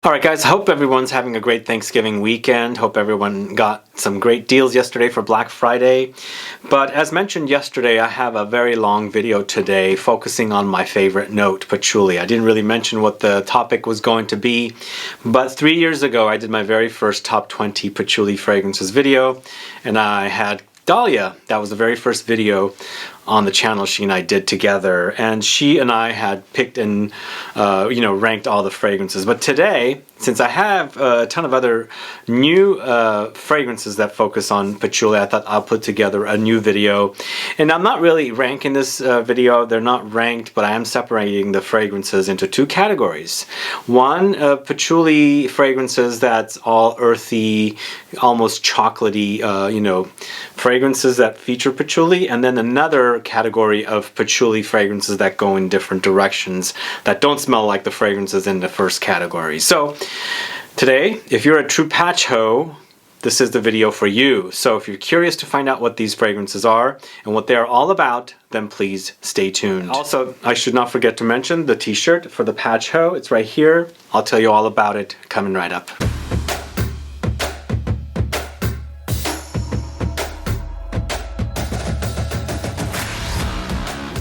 Alright guys, hope everyone's having a great Thanksgiving weekend. Hope everyone got some great deals yesterday for Black Friday. But as mentioned yesterday, I have a very long video today focusing on my favorite note, patchouli. I didn't really mention what the topic was going to be, but 3 years ago I did my very first top 20 patchouli fragrances video, and I had Dahlia. That was the very first video on the channel she and I did together, and she and I had picked and ranked all the fragrances. But today, since I have a ton of other new fragrances that focus on patchouli, I thought I'll put together a new video. And I'm not really ranking this video. They're not ranked, but I am separating the fragrances into two categories. One, patchouli fragrances that's all earthy, almost chocolatey, fragrances that feature patchouli, and then another category of patchouli fragrances that go in different directions that don't smell like the fragrances in the first category. So today, if you're a true PATCHHO, this is the video for you. So if you're curious to find out what these fragrances are and what they are all about, then please stay tuned. Also, I should not forget to mention the t-shirt for the PATCHHO. It's right here. I'll tell you all about it coming right up.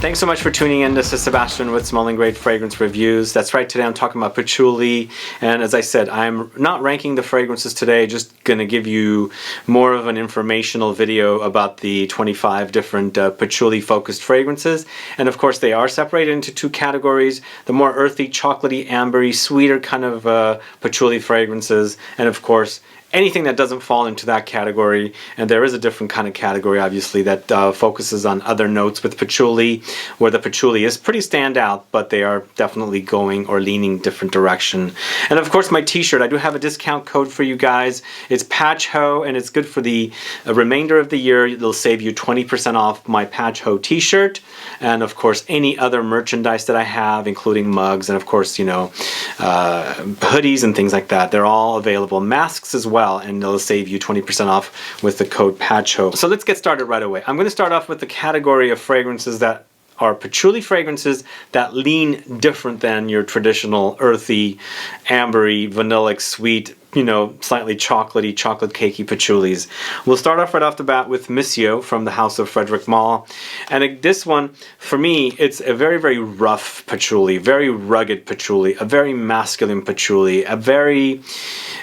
Thanks so much for tuning in. This is Sebastian with Smelling Great Fragrance Reviews. That's right, today I'm talking about patchouli, and as I said, I'm not ranking the fragrances today, just going to give you more of an informational video about the 25 different patchouli focused fragrances. And of course they are separated into two categories: the more earthy, chocolatey, ambery, sweeter kind of patchouli fragrances, and of course anything that doesn't fall into that category. And there is a different kind of category, obviously, that focuses on other notes with patchouli, where the patchouli is pretty standout, but they are definitely going or leaning different direction. And of course, my t-shirt, I do have a discount code for you guys. It's PATCHHO, and it's good for the remainder of the year. It'll save you 20% off my PATCHHO t-shirt, and of course, any other merchandise that I have, including mugs, and of course, hoodies and things like that. They're all available. Masks as well. And it'll save you 20% off with the code PATCHHO. So let's get started right away. I'm going to start off with the category of fragrances that are patchouli fragrances that lean different than your traditional earthy, ambery, vanillic, sweet, slightly chocolatey, chocolate cakey patchoulis. We'll start off right off the bat with MONSIEUR from the house of FREDERIC MALLE. And this one, for me, it's a very, very rough patchouli, very rugged patchouli, a very masculine patchouli, a very...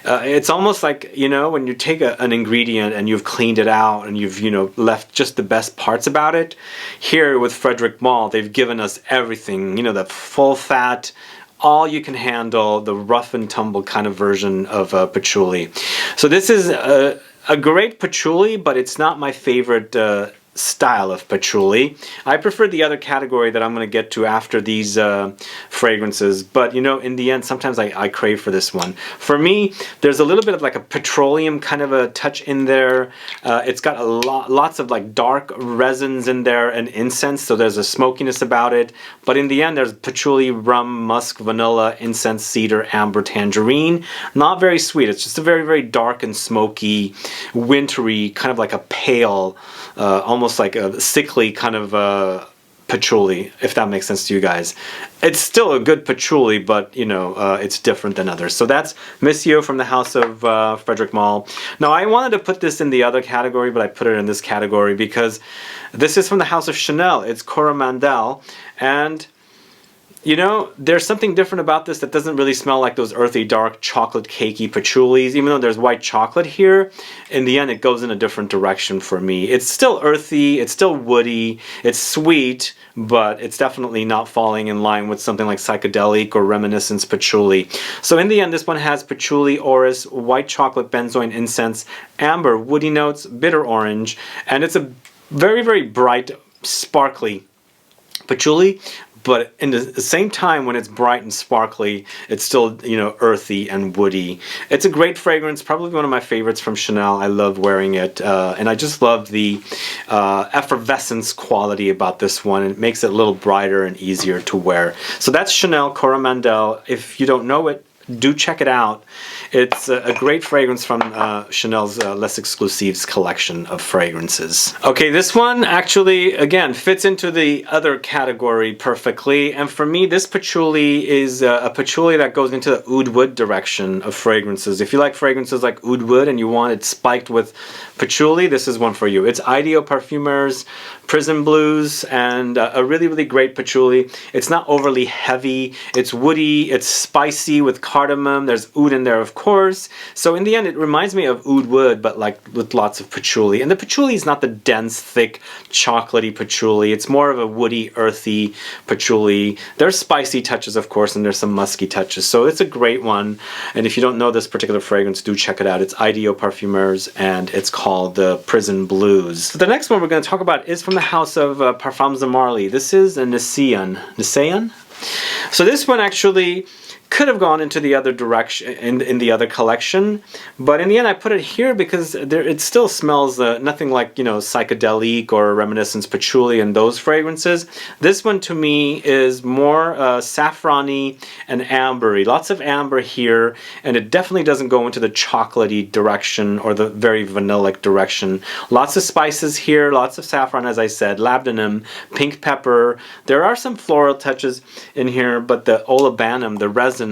it's almost like, when you take an ingredient and you've cleaned it out and you've, left just the best parts about it. Here with FREDERIC MALLE, they've given us everything, the full fat, all you can handle, the rough and tumble kind of version of patchouli. So this is a great patchouli, but it's not my favorite style of patchouli. I prefer the other category that I'm going to get to after these fragrances, but in the end, sometimes I crave for this one. For me, there's a little bit of like a petroleum kind of a touch in there. It's got lots of like dark resins in there and incense, so there's a smokiness about it. But in the end, there's patchouli, rum, musk, vanilla, incense, cedar, amber, tangerine. Not very sweet. It's just a very, very dark and smoky, wintry, kind of like a pale, almost like a sickly kind of patchouli, if that makes sense to you guys. It's still a good patchouli, but it's different than others. So that's MONSIEUR from the house of FREDERIC MALLE. Now I wanted to put this in the other category, but I put it in this category because this is from the house of Chanel. It's Coromandel, and there's something different about this that doesn't really smell like those earthy, dark, chocolate cakey patchoulis. Even though there's white chocolate here, in the end it goes in a different direction for me. It's still earthy, it's still woody, it's sweet, but it's definitely not falling in line with something like psychedelic or reminiscence patchouli. So in the end, this one has patchouli, orris, white chocolate, benzoin, incense, amber, woody notes, bitter orange, and it's a very, very bright, sparkly patchouli. But in the same time, when it's bright and sparkly, it's still, earthy and woody. It's a great fragrance, probably one of my favorites from Chanel. I love wearing it, and I just love the effervescence quality about this one. It makes it a little brighter and easier to wear. So that's Chanel Coromandel. If you don't know it, do check it out. It's a great fragrance from Chanel's Les Exclusives collection of fragrances. Okay, this one actually, again, fits into the other category perfectly. And for me, this patchouli is a patchouli that goes into the oud wood direction of fragrances. If you like fragrances like oud wood and you want it spiked with patchouli, this is one for you. It's IDEO Parfumeurs Prison Blues, and a really, really great patchouli. It's not overly heavy. It's woody. It's spicy with cardamom. There's oud in there, of course. So in the end, it reminds me of oud wood, but like with lots of patchouli. And the patchouli is not the dense, thick, chocolatey patchouli. It's more of a woody, earthy patchouli. There's spicy touches, of course, and there's some musky touches. So it's a great one. And if you don't know this particular fragrance, do check it out. It's IDEO Parfumeurs, and it's called the Prison Blues. So the next one we're going to talk about is from the house of Parfums de Marly. This is a NISEAN. NISEAN? So this one actually could have gone into the other direction, in the other collection, but in the end I put it here because it still smells nothing like, you know, psychedelic or reminiscence patchouli and those fragrances. This one to me is more saffrony and ambery. Lots of amber here, and it definitely doesn't go into the chocolatey direction or the very vanillic direction. Lots of spices here, lots of saffron, as I said, labdanum, pink pepper. There are some floral touches in here, but the olibanum, the resinous,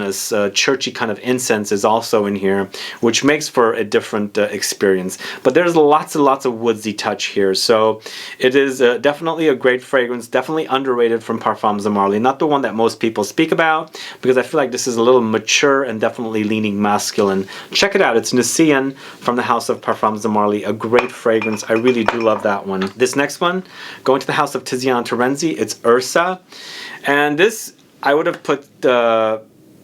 churchy kind of incense is also in here, which makes for a different experience. But there's lots and lots of woodsy touch here, so it is definitely a great fragrance, definitely underrated from Parfums de Marly. Not the one that most people speak about, because I feel like this is a little mature and definitely leaning masculine. Check it out, it's NISEAN from the house of Parfums de Marly, a great fragrance. I really do love that one. This next one, going to the house of TIZIANA Terenzi, it's URSA, and this I would have put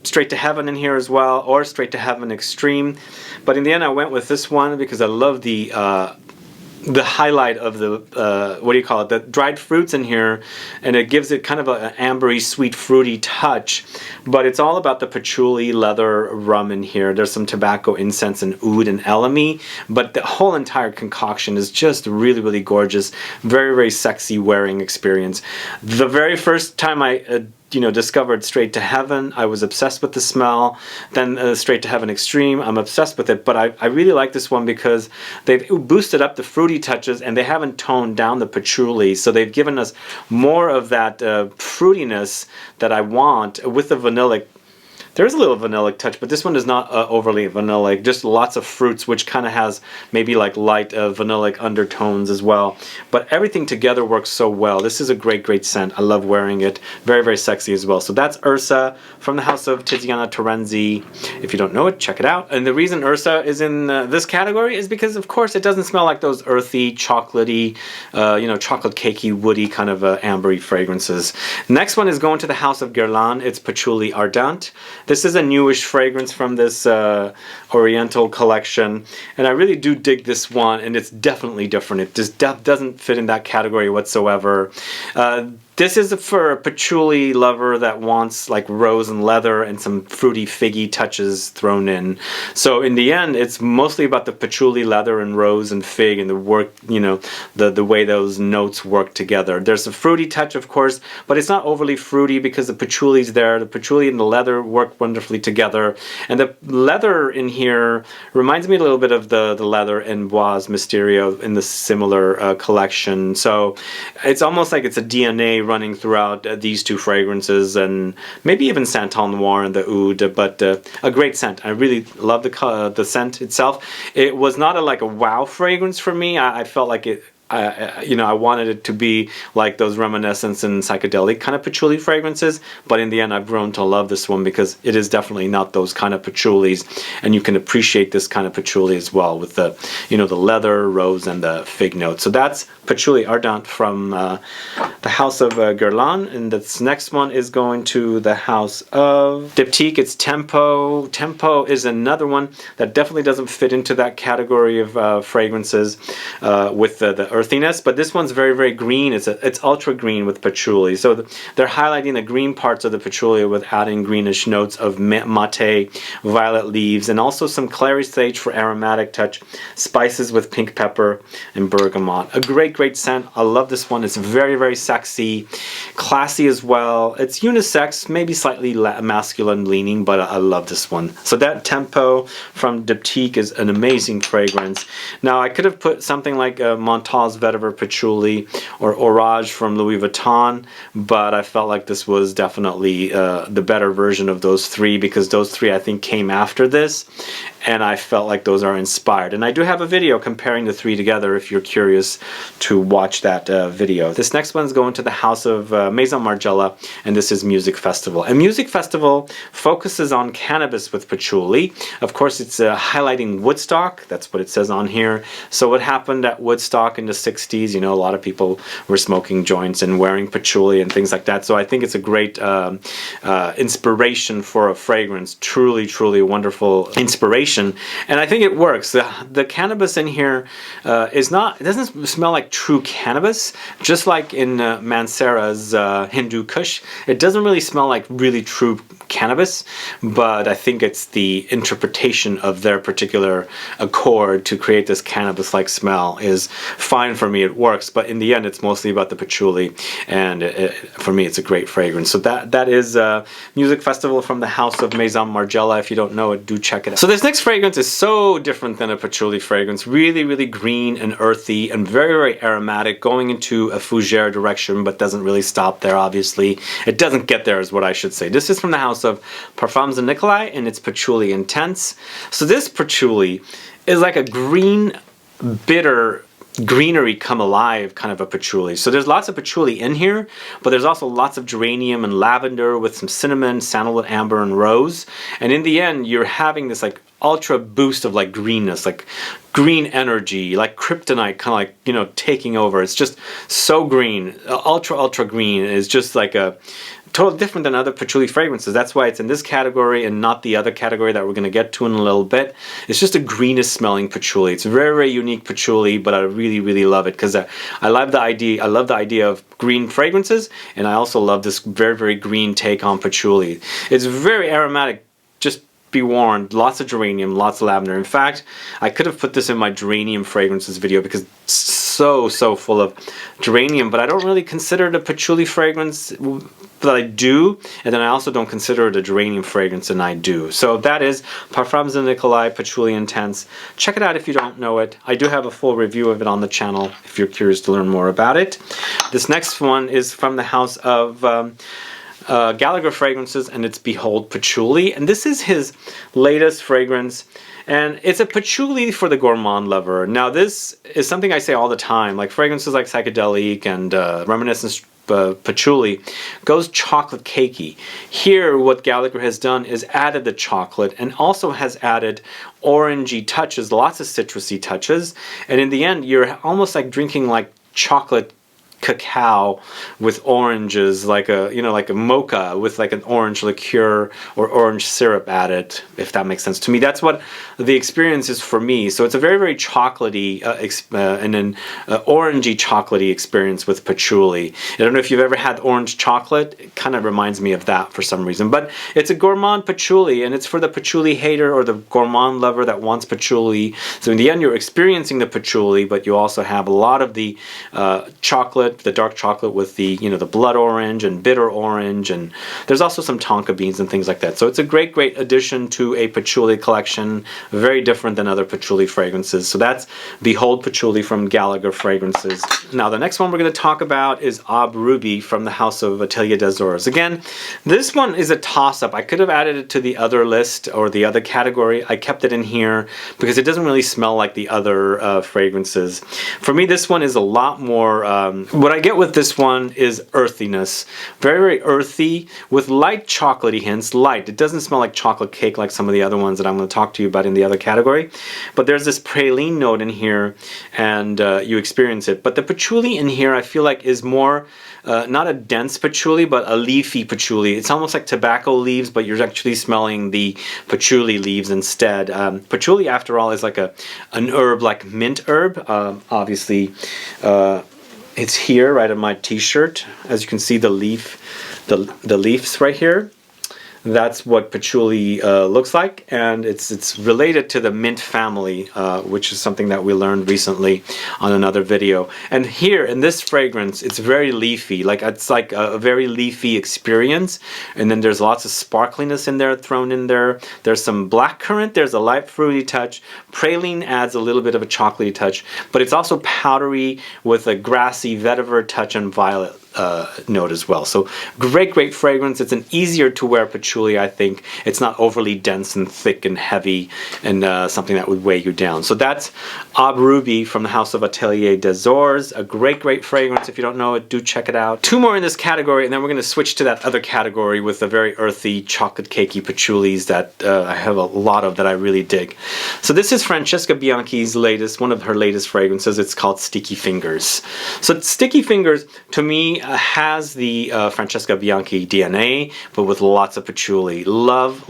Straight to Heaven in here as well, or Straight to Heaven Extreme, but in the end I went with this one because I love the highlight of the what do you call it, the dried fruits in here, and it gives it kind of an ambery, sweet, fruity touch. But it's all about the patchouli, leather, rum in here. There's some tobacco, incense, and oud and elemi, but the whole entire concoction is just really, really gorgeous. Very, very sexy wearing experience. The very first time I discovered Straight to Heaven, I was obsessed with the smell. Then Straight to Heaven Extreme, I'm obsessed with it. But I really like this one because they've boosted up the fruity touches and they haven't toned down the patchouli. So they've given us more of that fruitiness that I want with the vanillic. There's a little vanillic touch, but this one is not overly vanillic, just lots of fruits, which kind of has maybe like light vanillic undertones as well. But everything together works so well. This is a great, great scent. I love wearing it. Very, very sexy as well. So that's URSA from the house of TIZIANA Terenzi. If you don't know it, check it out. And the reason URSA is in this category is because, of course, it doesn't smell like those earthy, chocolatey, chocolate cakey, woody kind of ambery fragrances. Next one is going to the house of GUERLAIN. It's Patchouli Ardent. This is a newish fragrance from this Oriental collection, and I really do dig this one, and it's definitely different. It just doesn't fit in that category whatsoever. This is for a patchouli lover that wants like rose and leather and some fruity figgy touches thrown in. So in the end, it's mostly about the patchouli, leather, and rose and fig and the work, the way those notes work together. There's a fruity touch, of course, but it's not overly fruity because the patchouli's there. The patchouli and the leather work wonderfully together. And the leather in here reminds me a little bit of the leather in Bois Mysterio in the similar collection. So it's almost like it's a DNA running throughout these two fragrances, and maybe even Santal Noir and the Oud, but a great scent. I really love the scent itself. It was not a wow fragrance for me. I felt like it. I wanted it to be like those reminiscence and psychedelic kind of patchouli fragrances, but in the end I've grown to love this one because it is definitely not those kind of patchoulis, and you can appreciate this kind of patchouli as well with the the leather, rose, and the fig note. So that's Patchouli Ardent from the house of GUERLAIN, and this next one is going to the house of Diptyque. It's Tempo. Tempo is another one that definitely doesn't fit into that category of fragrances with the earthiness, but this one's very, very green. It's ultra green with patchouli. So they're highlighting the green parts of the patchouli with adding greenish notes of mate, violet leaves, and also some clary sage for aromatic touch, spices with pink pepper and bergamot. A great, great scent. I love this one. It's very, very sexy, classy as well. It's unisex, maybe slightly masculine leaning, but I love this one. So that Tempo from Diptyque is an amazing fragrance. Now I could have put something like Monta's Vetiver Patchouli or Orage from Louis Vuitton, but I felt like this was definitely the better version of those three, because those three I think came after this, and I felt like those are inspired. And I do have a video comparing the three together if you're curious to watch that video. This next one's going to the house of Maison Margiela, and this is Music Festival. And Music Festival focuses on cannabis with patchouli. Of course, it's highlighting Woodstock. That's what it says on here. So what happened at Woodstock in the 60s, you know, a lot of people were smoking joints and wearing patchouli and things like that. So I think it's a great inspiration for a fragrance. Truly, truly wonderful inspiration. And I think it works. The cannabis in here it doesn't smell like true cannabis, just like in Mansera's Hindu Kush. It doesn't really smell like really true cannabis, but I think it's the interpretation of their particular accord to create this cannabis-like smell is fine for me. It works, but in the end, it's mostly about the patchouli, and for me, it's a great fragrance. So that is Music Festival from the house of Maison Margiela. If you don't know it, do check it out. So this next fragrance is so different than a patchouli fragrance. Really, really green and earthy and very, very aromatic, going into a fougere direction, but doesn't really stop there, obviously. It doesn't get there is what I should say. This is from the house of Parfums de Nicolai, and it's Patchouli Intense. So this patchouli is like a green, bitter, greenery come alive kind of a patchouli. So there's lots of patchouli in here, but there's also lots of geranium and lavender with some cinnamon, sandalwood, amber, and rose. And in the end, you're having this like ultra boost of like greenness, like green energy, like kryptonite, kind of like, you know, taking over. It's just so green, ultra green. It's just like a totally different than other patchouli fragrances. That's why it's in this category and not the other category that we're going to get to in a little bit. It's just a greenish smelling patchouli. It's a very, very unique patchouli, but I really, really love it because I love the idea of green fragrances, and I also love this very, very green take on patchouli. It's very aromatic. Just be warned, lots of geranium, lots of lavender. In fact, I could have put this in my geranium fragrances video because it's so full of geranium, but I don't really consider it a patchouli fragrance, but I do, and then I also don't consider it a geranium fragrance, and I do. So that is Parfums de Nicolai Patchouli Intense. Check it out if you don't know it. I do have a full review of it on the channel if you're curious to learn more about it. This next one is from the house of Gallagher Fragrances, and it's Behold Patchouli, and this is his latest fragrance, and it's a patchouli for the gourmand lover. Now this is something I say all the time, like fragrances like Psychedelic and Reminiscence patchouli goes chocolate cakey. Here what Gallagher has done is added the chocolate and also has added orangey touches, lots of citrusy touches, and in the end you're almost like drinking like chocolate cacao with oranges, like a, you know, like a mocha with like an orange liqueur or orange syrup added, if that makes sense to me. That's what the experience is for me. So it's a very, very chocolatey and an orangey chocolatey experience with patchouli. I don't know if you've ever had orange chocolate. It kind of reminds me of that for some reason, but it's a gourmand patchouli, and it's for the patchouli hater or the gourmand lover that wants patchouli. So in the end, you're experiencing the patchouli, but you also have a lot of the chocolate, the dark chocolate with the, you know, the blood orange and bitter orange, and there's also some tonka beans and things like that. So it's a great, great addition to a patchouli collection, very different than other patchouli fragrances. So that's Behold Patchouli from Gallagher Fragrances. Now the next one we're going to talk about is Aube Ruby from the house of Atelier des Ors. Again, this one is a toss-up. I could have added it to the other list or the other category. I kept it in here because it doesn't really smell like the other fragrances. For me, this one is a lot more What I get with this one is earthiness. Very, very earthy with light chocolatey hints. Light. It doesn't smell like chocolate cake like some of the other ones that I'm going to talk to you about in the other category. But there's this praline note in here, and you experience it. But the patchouli in here I feel like is more, not a dense patchouli, but a leafy patchouli. It's almost like tobacco leaves, but you're actually smelling the patchouli leaves instead. Patchouli, after all, is like an herb, like mint herb. Obviously, it's here right on my t-shirt. As you can see, the leaves right here. That's what patchouli looks like, and it's related to the mint family, which is something that we learned recently on another video. And here in this fragrance, it's very leafy, like it's like a very leafy experience. And then there's lots of sparkliness in there, thrown in there. There's some blackcurrant, there's a light fruity touch. Praline adds a little bit of a chocolatey touch, but it's also powdery with a grassy vetiver touch and violet note as well. So great fragrance. It's an easier to wear patchouli, I think. It's not overly dense and thick and heavy and something that would weigh you down. So that's Aube Ruby from the house of Atelier des Ors. A great fragrance. If you don't know it, do check it out. Two more in this category, and then we're going to switch to that other category with the very earthy, chocolate cakey patchoulis that I have a lot of that I really dig. So this is Francesca Bianchi's latest, one of her latest fragrances. It's called Sticky Fingers. So Sticky Fingers, to me, has the Francesca Bianchi DNA, but with lots of patchouli. Love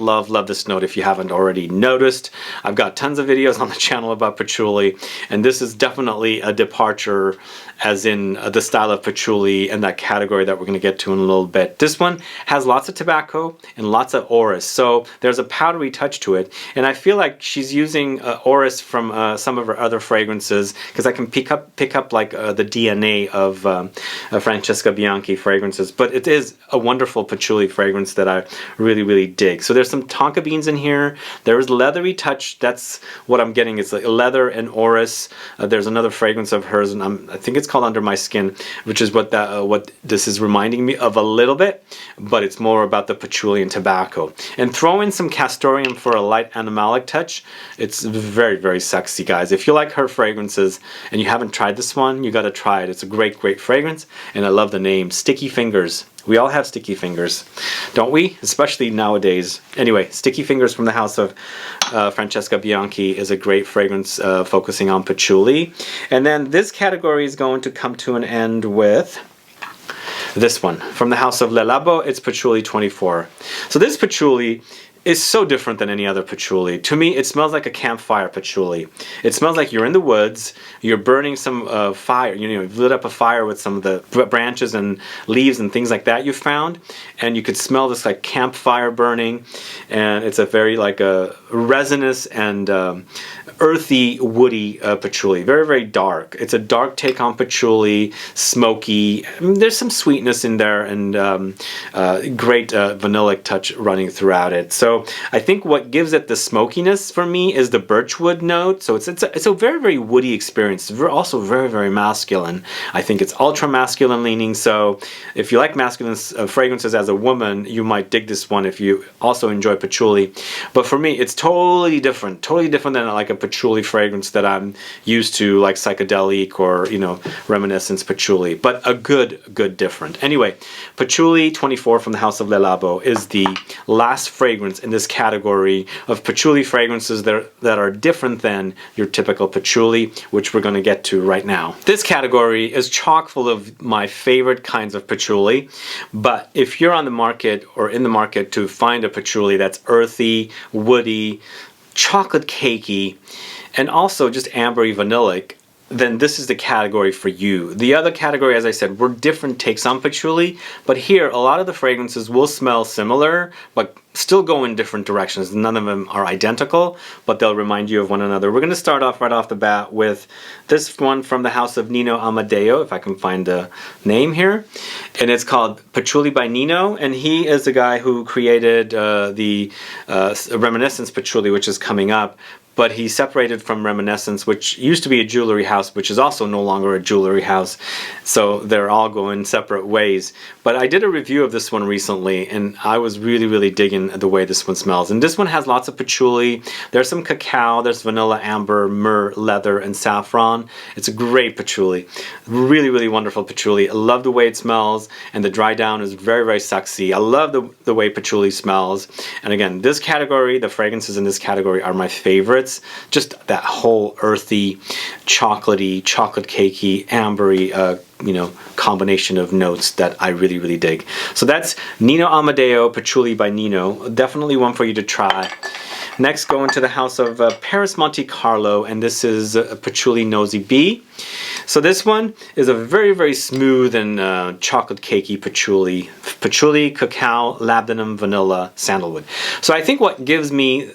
this note if you haven't already noticed. I've got tons of videos on the channel about patchouli, and this is definitely a departure as in the style of patchouli and that category that we're going to get to in a little bit. This one has lots of tobacco and lots of orris, so there's a powdery touch to it, and I feel like she's using orris from some of her other fragrances, because I can pick up like the DNA of Francesca Bianchi fragrances. But it is a wonderful patchouli fragrance that I really dig. So there's some tonka beans in here. There's leathery touch. That's what I'm getting. It's like leather and orris. There's another fragrance of hers, and I think it's called Under My Skin, which is what this is reminding me of a little bit, but it's more about the patchouli and tobacco. And throw in some castoreum for a light animalic touch. It's very sexy, guys. If you like her fragrances and you haven't tried this one, you got to try it. It's a great fragrance, and I love the name, Sticky Fingers. We all have sticky fingers, don't we? Especially nowadays. Anyway, Sticky Fingers from the house of Francesca Bianchi is a great fragrance focusing on patchouli. And then this category is going to come to an end with this one. From the house of Le Labo, it's Patchouli 24. So this patchouli is so different than any other patchouli. To me, it smells like a campfire patchouli. It smells like you're in the woods, you're burning some fire, you've lit up a fire with some of the branches and leaves and things like that you found, and you could smell this like campfire burning, and it's a very like a resinous and earthy, woody patchouli. Very dark. It's a dark take on patchouli, smoky. There's some sweetness in there, and great vanillic touch running throughout it. So I think what gives it the smokiness for me is the birchwood note. So it's a very woody experience. It's also very masculine. I think it's ultra masculine leaning. So if you like masculine fragrances as a woman, you might dig this one if you also enjoy patchouli. But for me, it's totally different than like a patchouli fragrance that I'm used to, like psychedelic or reminiscence patchouli. But a good different. Anyway, Patchouli 24 from the house of Le Labo is the last fragrance in this category of patchouli fragrances that are different than your typical patchouli, which we're going to get to right now. This category is chock full of my favorite kinds of patchouli, but if you're on the market or in the market to find a patchouli that's earthy, woody, chocolate cakey, and also just ambery vanillic, then this is the category for you. The other category, as I said, were different takes on patchouli, but here a lot of the fragrances will smell similar, but still go in different directions. None of them are identical, but they'll remind you of one another. We're going to start off right off the bat with this one from the house of Nino Amadeo, if I can find the name here, and it's called Patchouli by Nino, and he is the guy who created the Reminiscence Patchouli, which is coming up. but he separated from Reminiscence, which used to be a jewelry house, which is also no longer a jewelry house. So they're all going separate ways. But I did a review of this one recently, and I was really digging the way this one smells. And this one has lots of patchouli. There's some cacao, there's vanilla, amber, myrrh, leather, and saffron. It's a great patchouli. Really wonderful patchouli. I love the way it smells, and the dry down is very sexy. I love the way patchouli smells. And again, this category, the fragrances in this category are my favorites. Just that whole earthy, chocolatey, chocolate cakey, ambery, you know, combination of notes that I really dig. So that's Nino Amadeo Patchouli by Nino. Definitely one for you to try. Next, go into the house of Paris Monte Carlo, and this is Patchouli Nosy Bee. So this one is a very smooth and chocolate cakey patchouli. Patchouli, cacao, labdanum, vanilla, sandalwood. So I think what gives me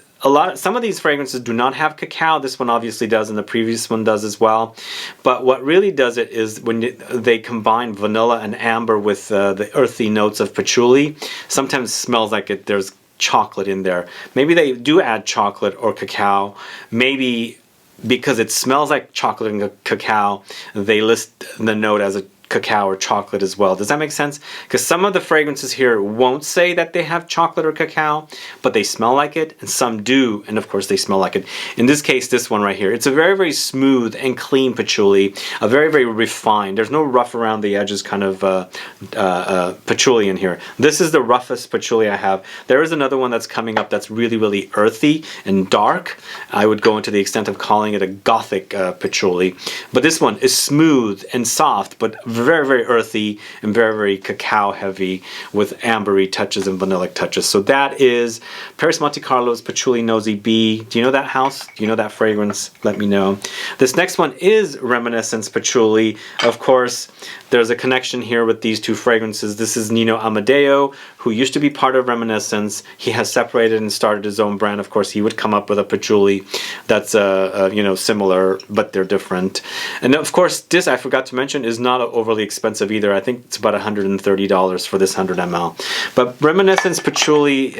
some of these fragrances do not have cacao. This one obviously does, and the previous one does as well. But what really does it is when they combine vanilla and amber with the earthy notes of patchouli, sometimes it smells like there's chocolate in there. Maybe they do add chocolate or cacao. Maybe because it smells like chocolate and cacao, they list the note as a cacao or chocolate as well. Does that make sense? Because some of the fragrances here won't say that they have chocolate or cacao, but they smell like it, and some do, and of course they smell like it. In this case, this one right here, it's a very smooth and clean patchouli, a very refined. There's no rough around the edges kind of patchouli in here. This is the roughest patchouli I have. There is another one that's coming up that's really earthy and dark. I would go into the extent of calling it a gothic patchouli, but this one is smooth and soft, but very earthy and very cacao heavy with ambery touches and vanillic touches. So that is Paris Monte Carlo's Patchouli Nosy Bee. Do you know that house? Do you know that fragrance? Let me know. This next one is Reminiscence Patchouli. Of course, there's a connection here with these two fragrances. This is Nino Amadeo, who used to be part of Reminiscence. He has separated and started his own brand. Of course, he would come up with a patchouli that's you know, similar, but they're different. And of course, this I forgot to mention is not overly expensive either. I think it's about $130 for this 100 ml. But Reminiscence Patchouli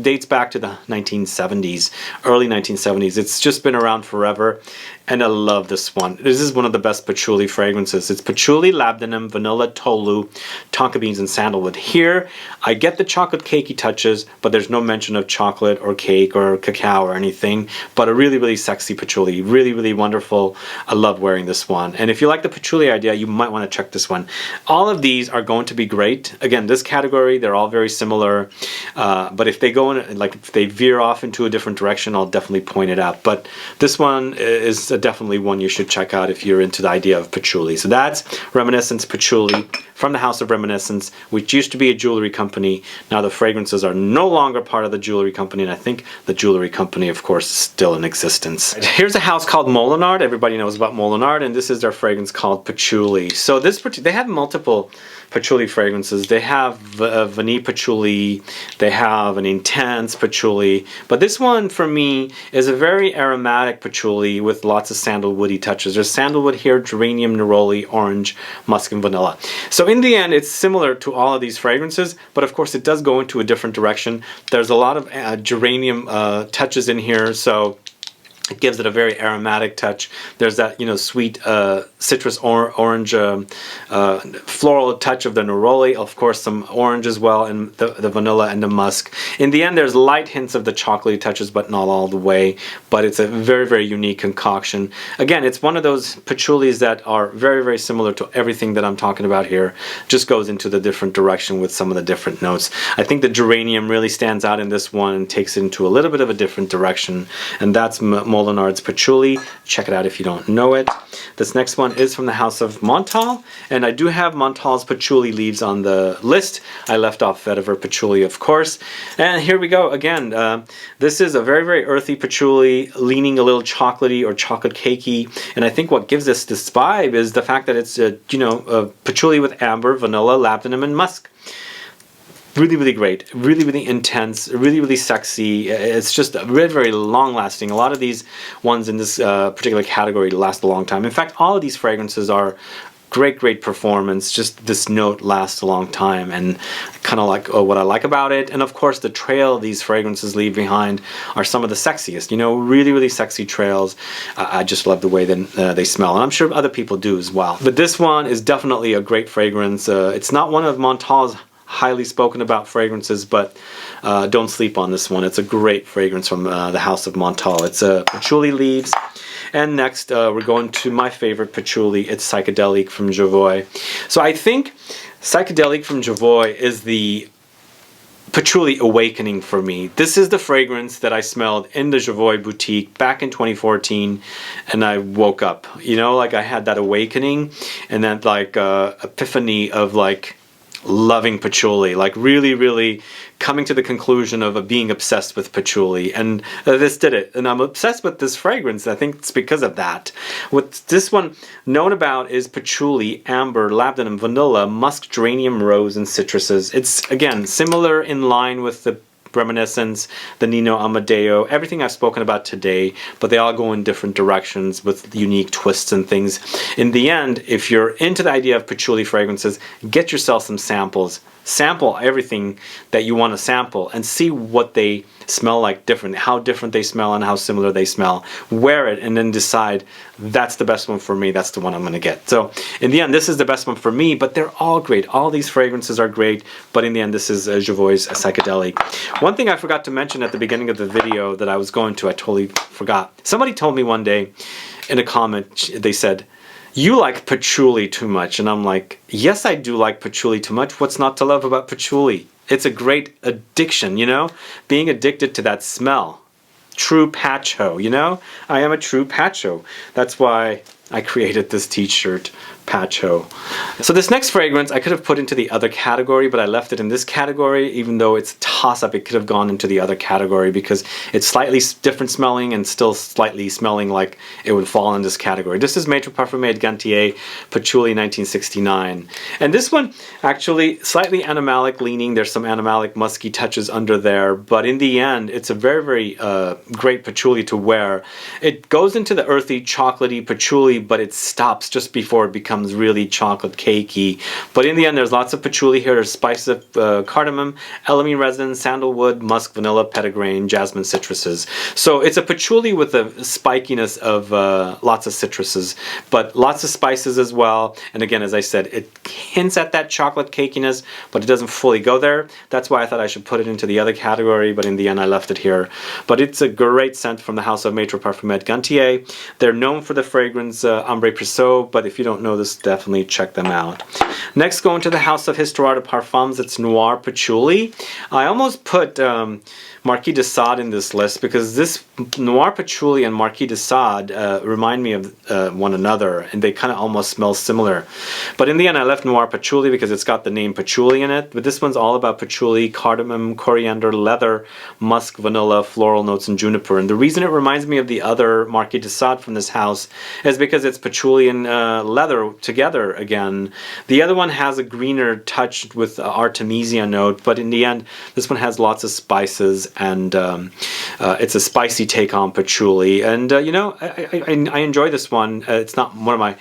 dates back to the 1970s, early 1970s. It's just been around forever. And I love this one. This is one of the best patchouli fragrances. It's patchouli, labdanum, vanilla, tolu, tonka beans, and sandalwood. Here, I get the chocolate cakey touches, but there's no mention of chocolate or cake or cacao or anything. But a really sexy patchouli. Really wonderful. I love wearing this one. And if you like the patchouli idea, you might want to check this one. All of these are going to be great. Again, this category, they're all very similar. But if they go in, like if they veer off into a different direction, I'll definitely point it out. But this one is definitely one you should check out if you're into the idea of patchouli. So that's Reminiscence Patchouli from the House of Reminiscence, which used to be a jewelry company. Now the fragrances are no longer part of the jewelry company, and I think the jewelry company, of course, is still in existence. Here's a house called Molinard. Everybody knows about Molinard, and this is their fragrance called Patchouli. So they have multiple patchouli fragrances. They have vanille patchouli, they have an intense patchouli, but this one for me is a very aromatic patchouli with lots of sandalwoody touches. There's sandalwood here, geranium, neroli, orange, musk, and vanilla. So in the end, it's similar to all of these fragrances, but of course it does go into a different direction. There's a lot of geranium touches in here, so it gives it a very aromatic touch. There's that, you know, sweet citrus orange floral touch of the neroli, of course some orange as well, and the vanilla and the musk. In the end, there's light hints of the chocolatey touches, but not all the way. But it's a very unique concoction. Again, it's one of those patchoulis that are very similar to everything that I'm talking about here. Just goes into the different direction with some of the different notes. I think the geranium really stands out in this one and takes it into a little bit of a different direction, and that's Molinard's Patchouli. Check it out if you don't know it. This next one is from the House of Montal, and I do have Montal's Patchouli leaves on the list. I left off Vetiver Patchouli, of course. And here we go again. This is a very earthy patchouli, leaning a little chocolatey or chocolate cakey. And I think what gives us this vibe is the fact that it's you know, a patchouli with amber, vanilla, labdanum, and musk. Really great, really intense, really sexy. It's just very long lasting. A lot of these ones in this particular category last a long time. In fact, all of these fragrances are great performance. Just this note lasts a long time, and kind of like what I like about it. And of course, the trail these fragrances leave behind are some of the sexiest. You know, really sexy trails. I just love the way that they smell, and I'm sure other people do as well. But this one is definitely a great fragrance. It's not one of Montal's highly spoken about fragrances, but don't sleep on this one. It's a great fragrance from the house of Montal. It's patchouli leaves. And next, we're going to my favorite patchouli. It's Psychedelic from Jovoy. So I think Psychedelic from Jovoy is the patchouli awakening for me. This is the fragrance that I smelled in the Jovoy boutique back in 2014, and I woke up. You know, like I had that awakening and that like epiphany of like loving patchouli, like really coming to the conclusion of being obsessed with patchouli, and this did it. And I'm obsessed with this fragrance. I think it's because of that. What this one known about is patchouli, amber, labdanum, vanilla, musk, geranium, rose, and citruses. It's again similar, in line with the Reminiscence, the Nino Amadeo, everything I've spoken about today, but they all go in different directions with unique twists and things. In the end, if you're into the idea of patchouli fragrances, get yourself some samples. Sample everything that you want to sample and see what they smell like different, how different they smell and how similar they smell. Wear it and then decide, that's the best one for me, that's the one I'm going to get. So in the end, this is the best one for me, but they're all great. All these fragrances are great, but in the end, this is Jovoy's Psychedelic. One thing I forgot to mention at the beginning of the video that I was going to, I totally forgot. Somebody told me one day in a comment, they said, "You like patchouli too much." And I'm like, yes, I do like patchouli too much. What's not to love about patchouli? It's a great addiction, you know? Being addicted to that smell. True PATCHHO, you know? I am a true PATCHHO. That's why I created this t-shirt, PATCHHO. So this next fragrance I could have put into the other category, but I left it in this category. Even though it's a toss-up, it could have gone into the other category because it's slightly different smelling and still slightly smelling like it would fall in this category. This is Maître Parfumé Gantier Patchouli 1969. And this one actually slightly animalic leaning. There's some animalic musky touches under there, but in the end it's a very great patchouli to wear. It goes into the earthy chocolatey patchouli, but it stops just before it becomes really chocolate cakey. But in the end, there's lots of patchouli here. There's spices of cardamom, elamine resin, sandalwood, musk, vanilla, petitgrain, jasmine, citruses. So it's a patchouli with a spikiness of lots of citruses, but lots of spices as well. And again, as I said, it hints at that chocolate cakiness, but it doesn't fully go there. That's why I thought I should put it into the other category, but in the end, I left it here. But it's a great scent from the house of Maître Parfumé Gantier. They're known for the fragrance Ambre Presso, but if you don't know this, definitely check them out. Next, going to the house of Histoire de Parfums, it's Noir Patchouli. I almost put Marquis de Sade in this list because this Noir Patchouli and Marquis de Sade remind me of one another, and they kind of almost smell similar. But in the end, I left Noir Patchouli because it's got the name patchouli in it, but this one's all about patchouli, cardamom, coriander, leather, musk, vanilla, floral notes, and juniper. And the reason it reminds me of the other Marquis de Sade from this house is because it's patchouli and leather together again. The other one has a greener touch with Artemisia note, but in the end, this one has lots of spices, and it's a spicy take on patchouli. And you know, I enjoy this one. It's not one of my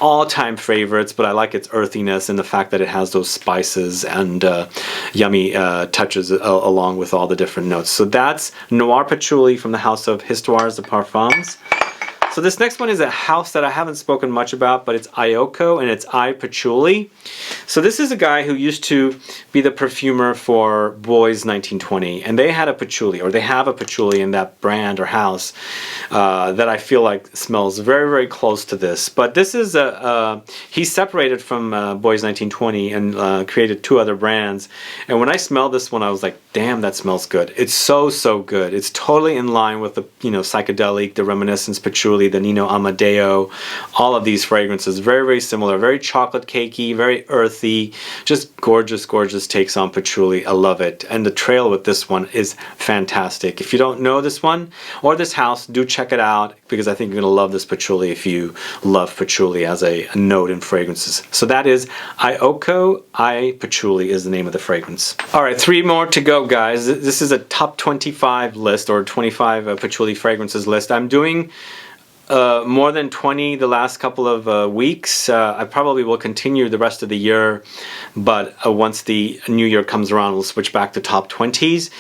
all-time favorites, but I like its earthiness and the fact that it has those spices and yummy touches along with all the different notes. So that's Noir Patchouli from the house of Histoires de Parfums. So this next one is a house that I haven't spoken much about, but it's Ioko, and it's I Patchouli. So this is a guy who used to be the perfumer for Boys 1920, and they had a patchouli, or they have a patchouli in that brand or house that I feel like smells very close to this. But this is he's separated from Boys 1920 and created two other brands. And when I smelled this one, I was like, damn, that smells good. It's so good. It's totally in line with the, you know, Psychedelic, the Reminiscence Patchouli, the Nino Amadeo, all of these fragrances, very similar, very chocolate cakey, very earthy, just gorgeous takes on patchouli. I love it. And the trail with this one is fantastic. If you don't know this one or this house, do check it out, because I think you're going to love this patchouli if you love patchouli as a note in fragrances. So that is Ioko. I Patchouli is the name of the fragrance. All right, 3 more to go, guys. This is a top 25 list, or 25 patchouli fragrances list. I'm doing more than 20 the last couple of weeks. I probably will continue the rest of the year, but once the new year comes around, we'll switch back to top 20s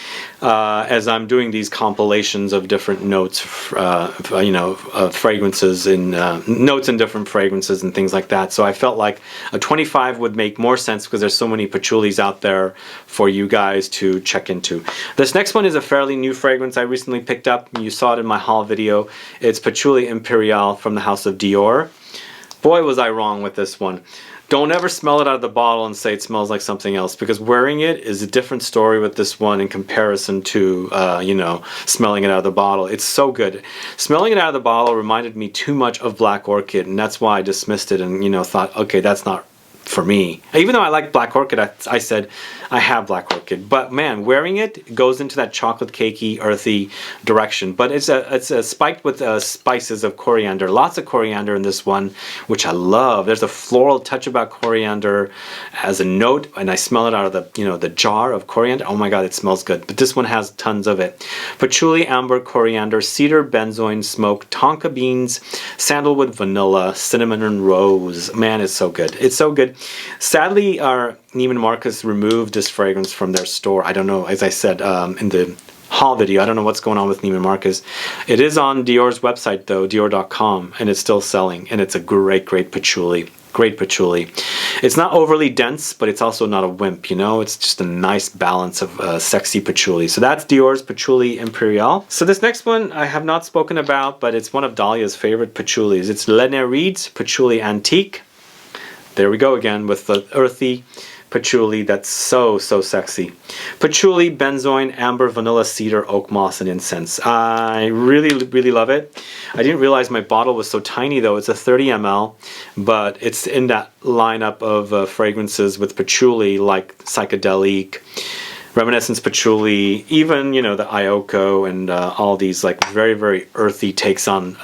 as I'm doing these compilations of different notes, fragrances in notes in different fragrances and things like that. So I felt like a 25 would make more sense because there's so many patchoulis out there for you guys to check into. This next one is a fairly new fragrance I recently picked up. You saw it in my haul video. It's Patchouli Imperial from the house of Dior. Boy, was I wrong with this one. Don't ever smell it out of the bottle and say it smells like something else, because wearing it is a different story with this one in comparison to, smelling it out of the bottle. It's so good. Smelling it out of the bottle reminded me too much of Black Orchid, and that's why I dismissed it and, thought, okay, that's not for me. Even though I like Black Orchid, I said I have Black Orchid, but man, wearing it goes into that chocolate cakey, earthy direction. But it's spiked with spices of coriander. Lots of coriander in this one, which I love. There's a floral touch about coriander as a note, and I smell it out of the the jar of coriander. Oh my god, it smells good. But this one has tons of it. Patchouli, amber, coriander, cedar, benzoin, smoke, tonka beans, sandalwood, vanilla, cinnamon, and rose. Man, it's so good. It's so good. Sadly, our Neiman Marcus removed this fragrance from their store. I don't know, as I said in the haul video, I don't know what's going on with Neiman Marcus. It is on Dior's website though, Dior.com, and it's still selling, and it's a great patchouli. Great patchouli. It's not overly dense, but it's also not a wimp, It's just a nice balance of sexy patchouli. So that's Dior's Patchouli Imperial. So this next one I have not spoken about, but it's one of Dahlia's favorite patchoulis. It's Le Nereid's Patchouli Antique. There we go again with the earthy patchouli that's so sexy. Patchouli, benzoin, amber, vanilla, cedar, oak moss, and incense. I really love it. I didn't realize my bottle was so tiny though. It's a 30 ml, but it's in that lineup of fragrances with patchouli like psychedelic, reminiscence patchouli, even the Ioko and all these like very earthy takes on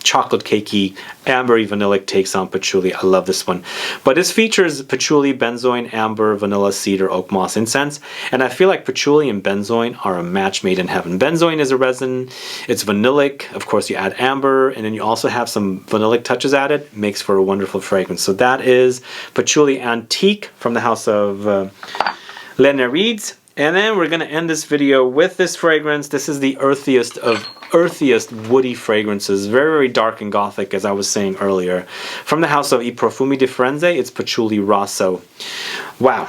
chocolate cakey, ambery, vanillic takes on patchouli. I love this one. But this features patchouli, benzoin, amber, vanilla, cedar, oak moss, incense, and I feel like patchouli and benzoin are a match made in heaven. Benzoin is a resin. It's vanillic. Of course, you add amber, and then you also have some vanillic touches added. It makes for a wonderful fragrance. So that is Patchouli Antique from the house of Le Nereid's. And then we're going to end this video with this fragrance. This is the earthiest of earthiest woody fragrances. Very dark and gothic, as I was saying earlier. From the house of I Profumi di Firenze, it's Patchouli Rosso. Wow.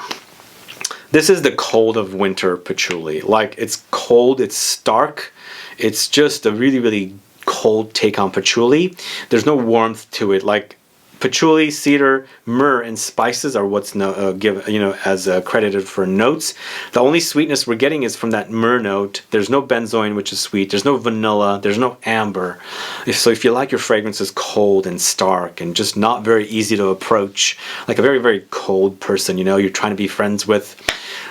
This is the cold of winter patchouli. Like, it's cold, it's stark. It's just a really cold take on patchouli. There's no warmth to it. Like, patchouli, cedar, myrrh, and spices are what's credited for notes. The only sweetness we're getting is from that myrrh note. There's no benzoin, which is sweet. There's no vanilla. There's no amber. So if you like your fragrances cold and stark and just not very easy to approach, like a very cold person, you're trying to be friends with,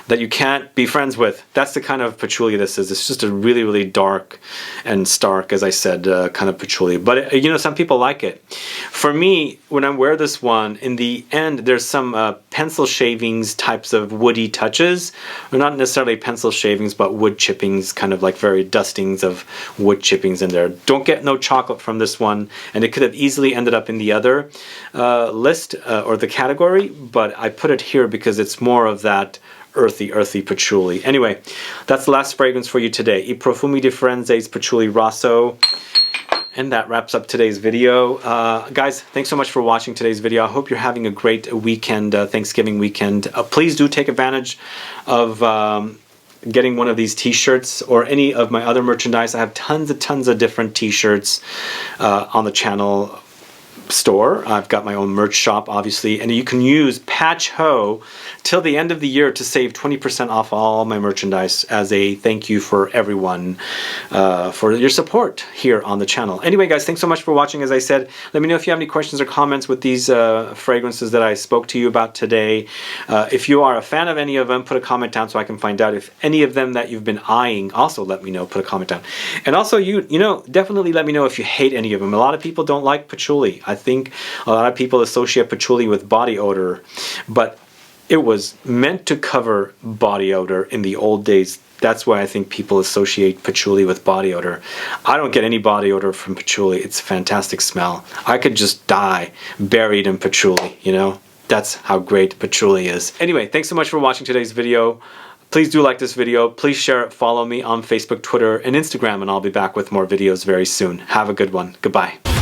that you can't be friends with, that's the kind of patchouli this is. It's just a really dark and stark, as I said, kind of patchouli. But some people like it. For me, when I wear this one, in the end, there's some pencil shavings types of woody touches. Or not necessarily pencil shavings, but wood chippings, kind of like very dustings of wood chippings in there. Don't get no chocolate from this one, and it could have easily ended up in the other list or the category, but I put it here because it's more of that earthy patchouli. Anyway, that's the last fragrance for you today. I Profumi di Firenze's Patchouli Rosso. And that wraps up today's video. Guys, thanks so much for watching today's video. I hope you're having a great weekend, Thanksgiving weekend. Please do take advantage of getting one of these t-shirts or any of my other merchandise. I have tons of different t-shirts on the channel store. I've got my own merch shop, obviously, and you can use PATCHHO till the end of the year to save 20% off all my merchandise as a thank you for everyone for your support here on the channel. Anyway, guys, thanks so much for watching. As I said, let me know if you have any questions or comments with these fragrances that I spoke to you about today. If you are a fan of any of them, put a comment down so I can find out. If any of them that you've been eyeing, also let me know. Put a comment down. And also, definitely let me know if you hate any of them. A lot of people don't like patchouli. I think a lot of people associate patchouli with body odor, but it was meant to cover body odor in the old days. That's why I think people associate patchouli with body odor. I don't get any body odor from patchouli. It's a fantastic smell. I could just die buried in patchouli, you know? That's how great patchouli is. Anyway, thanks so much for watching today's video. Please do like this video. Please share it. Follow me on Facebook, Twitter, and Instagram, and I'll be back with more videos very soon. Have a good one. Goodbye.